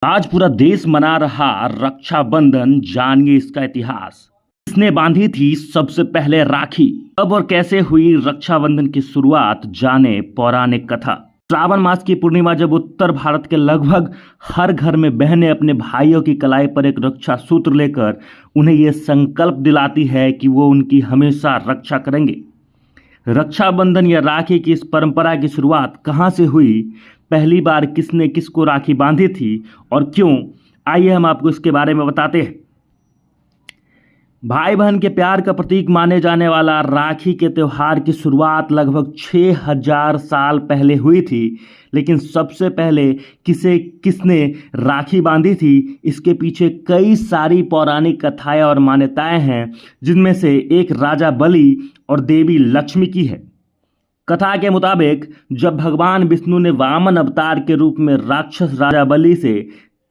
आज पूरा देश मना रहा रक्षाबंधन। जानिए इसका इतिहास। किसने बांधी थी सबसे पहले राखी? कब और कैसे हुई रक्षाबंधन की शुरुआत? जाने पौराणिक कथा। श्रावण मास की पूर्णिमा जब उत्तर भारत के लगभग हर घर में बहनें अपने भाइयों की कलाई पर एक रक्षा सूत्र लेकर उन्हें यह संकल्प दिलाती है कि वो उनकी हमेशा रक्षा करेंगे। रक्षाबंधन या राखी की इस परंपरा की शुरुआत कहाँ से हुई? पहली बार किसने किसको राखी बांधी थी और क्यों? आइए हम आपको इसके बारे में बताते हैं। भाई बहन के प्यार का प्रतीक माने जाने वाला राखी के त्यौहार की शुरुआत लगभग 6000 साल पहले हुई थी। लेकिन सबसे पहले किसने राखी बांधी थी, इसके पीछे कई सारी पौराणिक कथाएं और मान्यताएं हैं, जिनमें से एक राजा बलि और देवी लक्ष्मी की है। कथा के मुताबिक जब भगवान विष्णु ने वामन अवतार के रूप में राक्षस राजा बलि से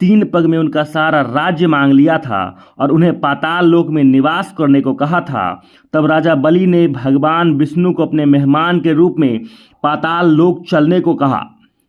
3 पग में उनका सारा राज्य मांग लिया था और उन्हें पाताल लोक में निवास करने को कहा था, तब राजा बलि ने भगवान विष्णु को अपने मेहमान के रूप में पाताल लोक चलने को कहा,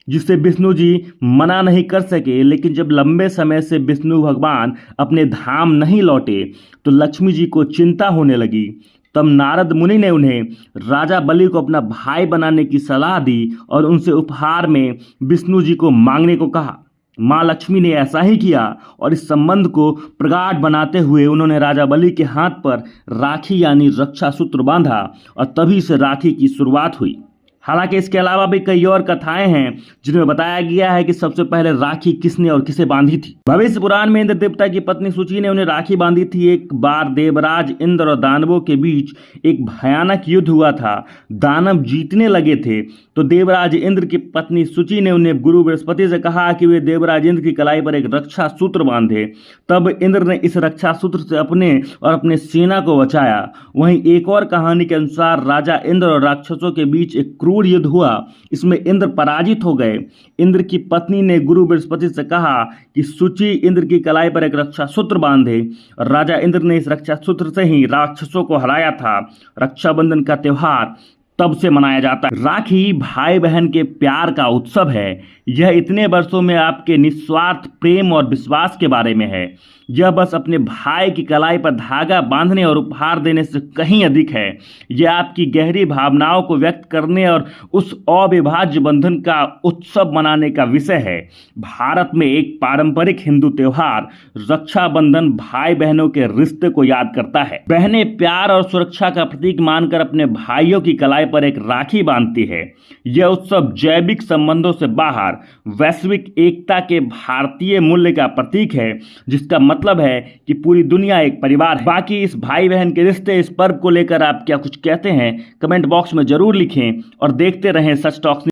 जिससे विष्णु जी मना नहीं कर सके। लेकिन जब लंबे समय से विष्णु भगवान अपने धाम नहीं लौटे तो लक्ष्मी जी को चिंता होने लगी। तब नारद मुनि ने उन्हें राजा बलि को अपना भाई बनाने की सलाह दी और उनसे उपहार में विष्णु जी को मांगने को कहा। माँ लक्ष्मी ने ऐसा ही किया और इस संबंध को प्रगाढ़ बनाते हुए उन्होंने राजा बलि के हाथ पर राखी यानी रक्षा सूत्र बांधा और तभी से राखी की शुरुआत हुई। हालांकि इसके अलावा भी कई और कथाएं हैं जिनमें बताया गया है कि सबसे पहले राखी किसने और किसे बांधी थी। भविष्य पुराण में इंद्र देवता की पत्नी सूची ने उन्हें राखी बांधी थी। एक बार देवराज इंद्र और दानवों के बीच एक भयानक युद्ध हुआ था। दानव जीतने लगे थे तो देवराज इंद्र की पत्नी सूची ने उन्हें गुरु बृहस्पति से कहा कि वे देवराज इंद्र की कलाई पर एक रक्षा सूत्र बांधे। तब इंद्र ने इस रक्षा सूत्र से अपने और अपने सेना को बचाया। वहीं एक और कहानी के अनुसार राजा इंद्र और राक्षसों के बीच एक क्रूर युद्ध हुआ। इसमें इंद्र पराजित हो गए। इंद्र की पत्नी ने गुरु बृहस्पति से कहा कि सूची इंद्र की कलाई पर एक रक्षा सूत्र बांधे। राजा इंद्र ने इस रक्षा सूत्र से ही राक्षसों को हराया था। रक्षाबंधन का त्यौहार तब से मनाया जाता है। राखी भाई बहन के प्यार का उत्सव है। यह इतने वर्षों में आपके निस्वार्थ प्रेम और विश्वास के बारे में है। यह बस अपने भाई की कलाई पर धागा बांधने और उपहार देने से कहीं अधिक है। यह आपकी गहरी भावनाओं को व्यक्त करने और उस अविभाज्य बंधन का उत्सव मनाने का विषय है। भारत में एक पारंपरिक हिंदू त्योहार रक्षाबंधन भाई बहनों के रिश्ते को याद करता है। बहनें प्यार और सुरक्षा का प्रतीक मानकर अपने भाइयों की कलाई पर एक राखी बांधती है। यह उत्सव जैविक संबंधों से बाहर वैश्विक एकता के भारतीय मूल्य का प्रतीक है, जिसका मतलब है कि पूरी दुनिया एक परिवार है। बाकी इस भाई बहन के रिश्ते, इस पर्व को लेकर आप क्या कुछ कहते हैं, कमेंट बॉक्स में जरूर लिखें और देखते रहें सच टॉक्स।